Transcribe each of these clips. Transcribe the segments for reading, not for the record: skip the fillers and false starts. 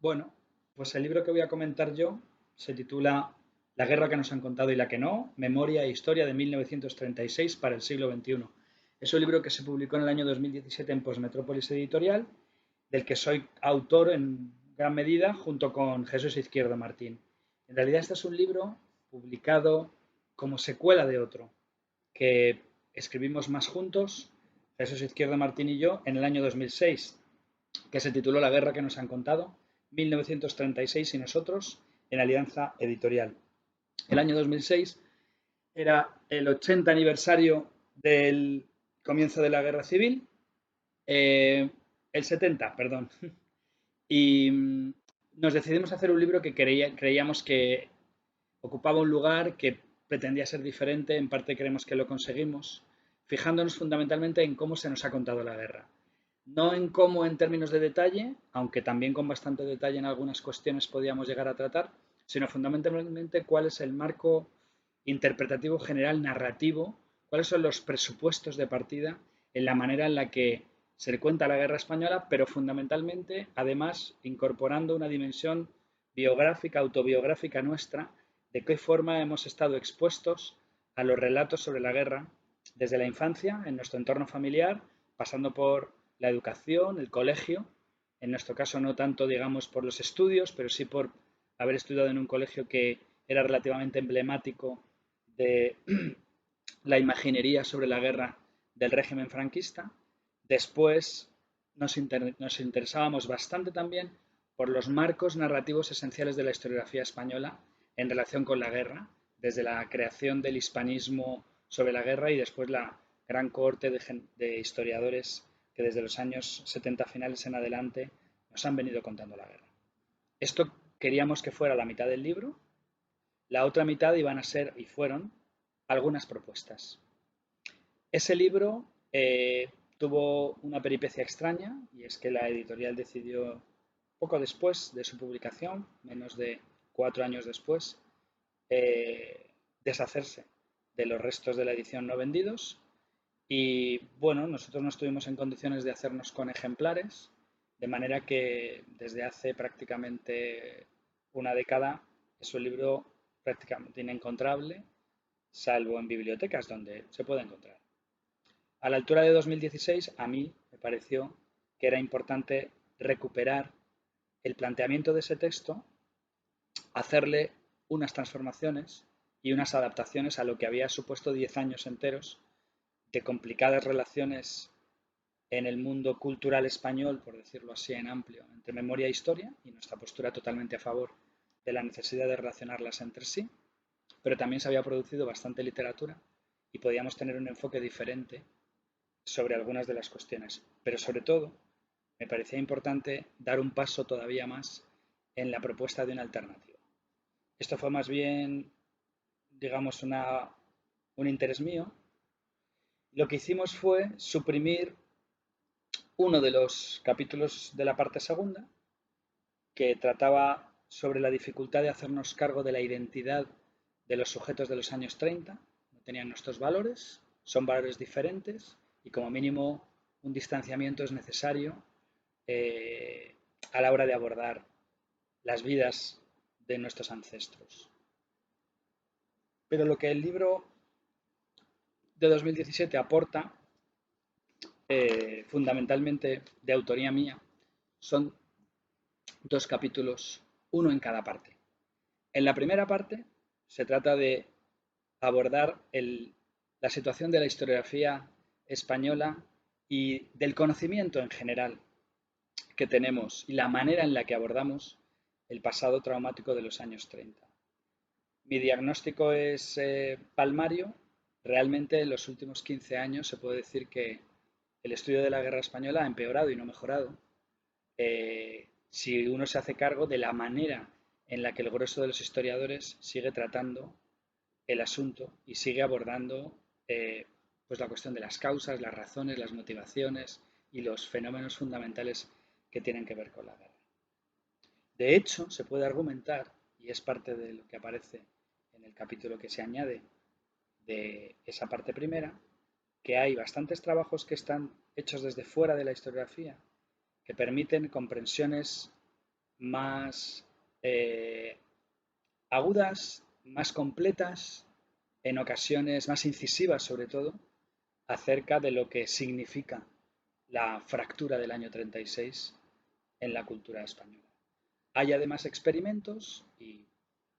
Bueno, pues el libro que voy a comentar yo se titula La guerra que nos han contado y la que no, Memoria e Historia de 1936 para el siglo XXI. Es un libro que se publicó en el año 2017 en Postmetrópolis Editorial, del que soy autor en gran medida junto con Jesús Izquierdo Martín. En realidad este es un libro publicado como secuela de otro, que escribimos más juntos, Jesús Izquierdo Martín y yo, en el año 2006, que se tituló La guerra que nos han contado, 1936 y nosotros, en Alianza Editorial. El año 2006 era el 80 aniversario del comienzo de la Guerra Civil, el 70, perdón, y nos decidimos a hacer un libro que creíamos que ocupaba un lugar que pretendía ser diferente, en parte creemos que lo conseguimos, fijándonos fundamentalmente en cómo se nos ha contado la guerra. No en cómo en términos de detalle, aunque también con bastante detalle en algunas cuestiones podíamos llegar a tratar, sino fundamentalmente cuál es el marco interpretativo general narrativo, cuáles son los presupuestos de partida en la manera en la que se cuenta la guerra española, pero fundamentalmente, además, incorporando una dimensión biográfica, autobiográfica nuestra, de qué forma hemos estado expuestos a los relatos sobre la guerra desde la infancia, en nuestro entorno familiar, pasando por la educación, el colegio, en nuestro caso no tanto, digamos, por los estudios, pero sí por haber estudiado en un colegio que era relativamente emblemático de la imaginería sobre la guerra del régimen franquista. Después nos interesábamos bastante también por los marcos narrativos esenciales de la historiografía española en relación con la guerra, desde la creación del hispanismo sobre la guerra y después la gran cohorte de historiadores que desde los años 70 finales en adelante nos han venido contando la guerra. Esto queríamos que fuera la mitad del libro, la otra mitad iban a ser, y fueron, algunas propuestas. Ese libro tuvo una peripecia extraña, y es que la editorial decidió, poco después de su publicación, menos de 4 años después, deshacerse de los restos de la edición no vendidos. Y bueno, nosotros no estuvimos en condiciones de hacernos con ejemplares, de manera que desde hace prácticamente una década es un libro prácticamente inencontrable, salvo en bibliotecas donde se puede encontrar. A la altura de 2016, a mí me pareció que era importante recuperar el planteamiento de ese texto, hacerle unas transformaciones y unas adaptaciones a lo que había supuesto 10 años enteros de complicadas relaciones en el mundo cultural español, por decirlo así en amplio, entre memoria e historia, y nuestra postura totalmente a favor de la necesidad de relacionarlas entre sí, pero también se había producido bastante literatura y podíamos tener un enfoque diferente sobre algunas de las cuestiones. Pero sobre todo, me parecía importante dar un paso todavía más en la propuesta de una alternativa. Esto fue más bien, digamos, un interés mío. Lo que hicimos fue suprimir uno de los capítulos de la parte segunda, que trataba sobre la dificultad de hacernos cargo de la identidad de los sujetos de los años 30. No tenían nuestros valores, son valores diferentes y como mínimo un distanciamiento es necesario eh, a la hora de abordar las vidas de nuestros ancestros. Pero lo que el libro de 2017 aporta, fundamentalmente de autoría mía, son dos capítulos, uno en cada parte. En la primera parte se trata de abordar la situación de la historiografía española y del conocimiento en general que tenemos y la manera en la que abordamos el pasado traumático de los años 30. Mi diagnóstico es palmario. Realmente en los últimos 15 años se puede decir que el estudio de la guerra española ha empeorado y no mejorado. Si uno se hace cargo de la manera en la que el grueso de los historiadores sigue tratando el asunto y sigue abordando pues la cuestión de las causas, las razones, las motivaciones y los fenómenos fundamentales que tienen que ver con la guerra. De hecho, se puede argumentar, y es parte de lo que aparece en el capítulo que se añade de esa parte primera, que hay bastantes trabajos que están hechos desde fuera de la historiografía, que permiten comprensiones más agudas, más completas, en ocasiones más incisivas sobre todo, acerca de lo que significa la fractura del año 36 en la cultura española. Hay además experimentos y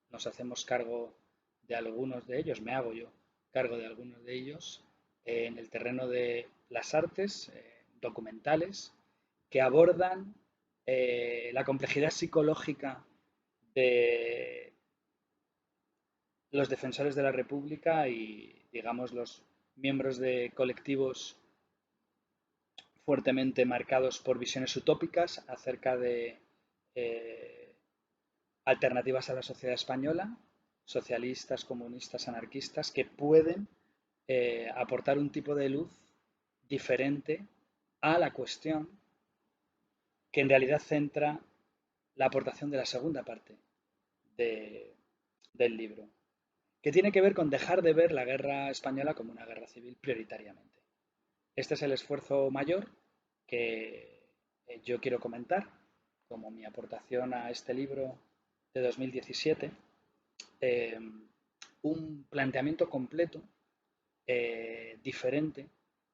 nos hacemos cargo de algunos de ellos, me hago yo cargo de algunos de ellos, en el terreno de las artes documentales que abordan la complejidad psicológica de los defensores de la República y, digamos, los miembros de colectivos fuertemente marcados por visiones utópicas acerca de eh, alternativas a la sociedad española, socialistas, comunistas, anarquistas, que pueden aportar un tipo de luz diferente a la cuestión que en realidad centra la aportación de la segunda parte de, del libro, que tiene que ver con dejar de ver la guerra española como una guerra civil prioritariamente. Este es el esfuerzo mayor que yo quiero comentar como mi aportación a este libro de 2017, eh, un planteamiento completo, diferente,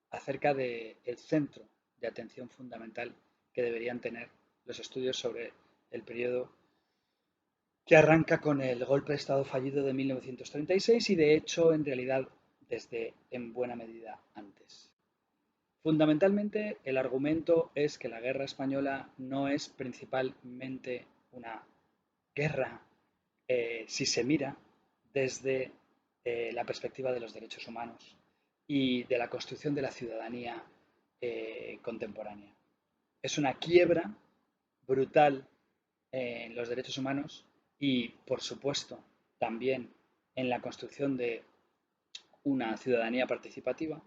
acerca del centro de atención fundamental que deberían tener los estudios sobre el periodo que arranca con el golpe de Estado fallido de 1936 y de hecho en realidad desde en buena medida antes. Fundamentalmente el argumento es que la guerra española no es principalmente una guerra si se mira desde la perspectiva de los derechos humanos y de la construcción de la ciudadanía contemporánea. Es una quiebra brutal en los derechos humanos y, por supuesto, también en la construcción de una ciudadanía participativa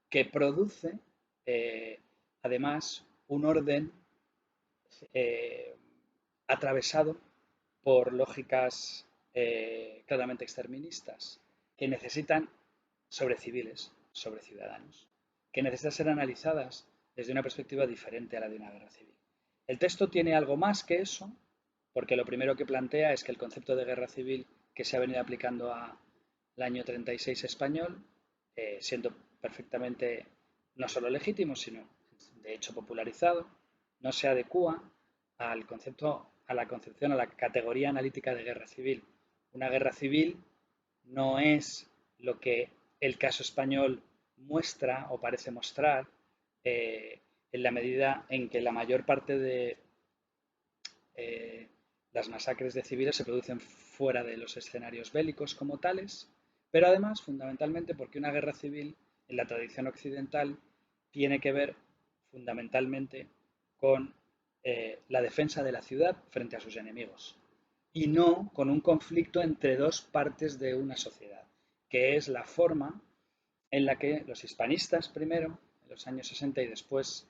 que produce, eh, además, un orden eh, atravesado por lógicas claramente exterministas que necesitan sobre civiles, sobre ciudadanos, que necesitan ser analizadas desde una perspectiva diferente a la de una guerra civil. El texto tiene algo más que eso, porque lo primero que plantea es que el concepto de guerra civil que se ha venido aplicando al año 36 español, siendo perfectamente no solo legítimo, sino de hecho popularizado, no se adecua al concepto, a la concepción, a la categoría analítica de guerra civil. Una guerra civil no es lo que el caso español muestra o parece mostrar, en la medida en que la mayor parte de eh, las masacres de civiles se producen fuera de los escenarios bélicos como tales, pero además fundamentalmente porque una guerra civil en la tradición occidental tiene que ver fundamentalmente con la defensa de la ciudad frente a sus enemigos y no con un conflicto entre dos partes de una sociedad, que es la forma en la que los hispanistas primero, en los años 60 y después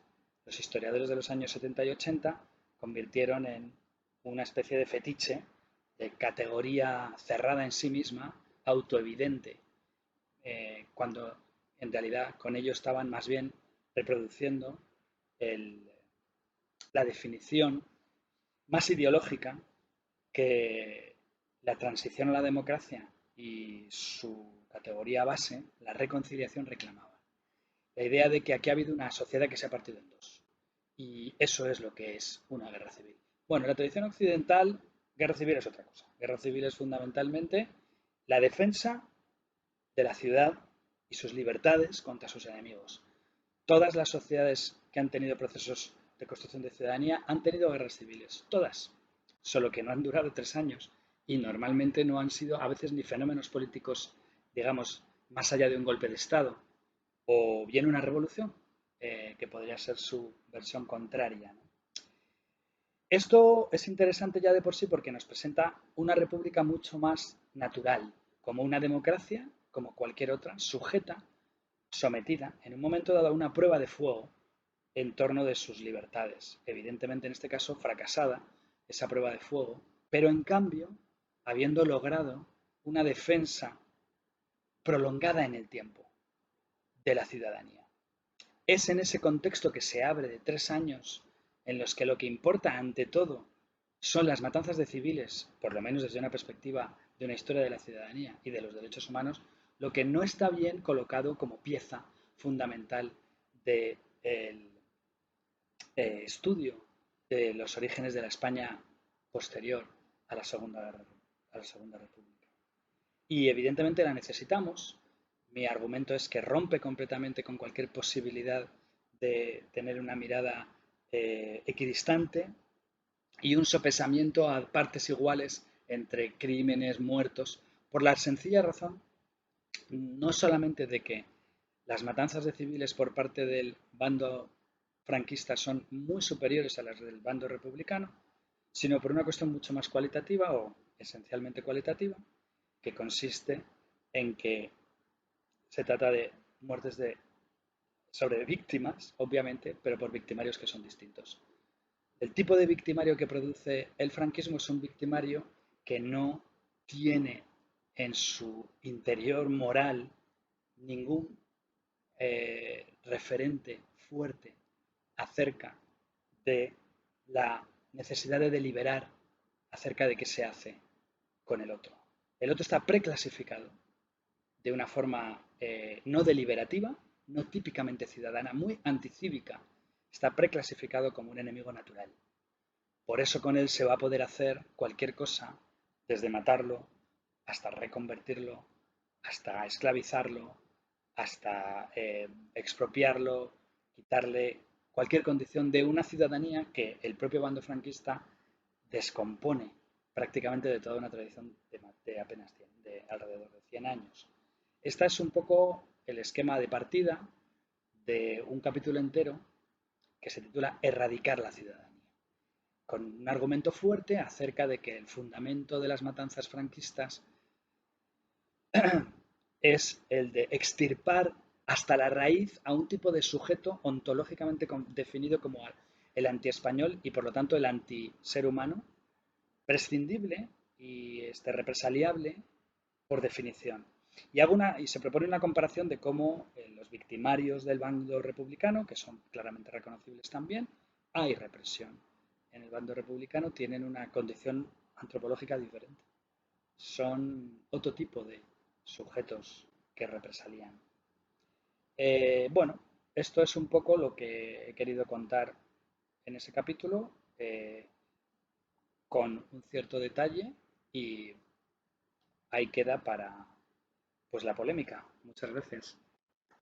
los historiadores de los años 70 y 80, convirtieron en una especie de fetiche, de categoría cerrada en sí misma, autoevidente, cuando en realidad con ello estaban más bien reproduciendo el, la definición más ideológica que la transición a la democracia y su categoría base, la reconciliación, reclamaba. La idea de que aquí ha habido una sociedad que se ha partido en dos. Y eso es lo que es una guerra civil. Bueno, en la tradición occidental, guerra civil es otra cosa. Guerra civil es fundamentalmente la defensa de la ciudad y sus libertades contra sus enemigos. Todas las sociedades que han tenido procesos de construcción de ciudadanía han tenido guerras civiles, todas, solo que no han durado 3 años y normalmente no han sido a veces ni fenómenos políticos, digamos, más allá de un golpe de Estado o bien una revolución, que podría ser su versión contraria, ¿no? Esto es interesante ya de por sí porque nos presenta una república mucho más natural, como una democracia, como cualquier otra, sujeta, sometida, en un momento dado a una prueba de fuego en torno de sus libertades. Evidentemente, en este caso, fracasada esa prueba de fuego, pero en cambio, habiendo logrado una defensa prolongada en el tiempo de la ciudadanía. Es en ese contexto que se abre de 3 años en los que lo que importa ante todo son las matanzas de civiles, por lo menos desde una perspectiva de una historia de la ciudadanía y de los derechos humanos, lo que no está bien colocado como pieza fundamental del estudio de los orígenes de la España posterior a la Segunda República. Y evidentemente la necesitamos. Mi argumento es que rompe completamente con cualquier posibilidad de tener una mirada equidistante y un sopesamiento a partes iguales entre crímenes, muertos, por la sencilla razón no solamente de que las matanzas de civiles por parte del bando franquista son muy superiores a las del bando republicano, sino por una cuestión mucho más cualitativa o esencialmente cualitativa, que consiste en que se trata de muertes sobre víctimas, obviamente, pero por victimarios que son distintos. El tipo de victimario que produce el franquismo es un victimario que no tiene en su interior moral ningún referente fuerte acerca de la necesidad de deliberar acerca de qué se hace con el otro. El otro está preclasificado de una forma no deliberativa, no típicamente ciudadana, muy anticívica. Está preclasificado como un enemigo natural. Por eso con él se va a poder hacer cualquier cosa, desde matarlo hasta reconvertirlo, hasta esclavizarlo, hasta expropiarlo, quitarle cualquier condición de una ciudadanía que el propio bando franquista descompone prácticamente de toda una tradición de apenas 100, de alrededor de 100 años. Este es un poco el esquema de partida de un capítulo entero que se titula Erradicar la ciudadanía, con un argumento fuerte acerca de que el fundamento de las matanzas franquistas es el de extirpar hasta la raíz a un tipo de sujeto ontológicamente definido como el antiespañol y por lo tanto el anti-ser humano, prescindible y represaliable por definición. Y se propone una comparación de cómo los victimarios del bando republicano, que son claramente reconocibles también, hay represión. En el bando republicano tienen una condición antropológica diferente. Son otro tipo de sujetos que represalían. Bueno, esto es un poco lo que he querido contar en ese capítulo, con un cierto detalle, y ahí queda para pues la polémica. Muchas gracias.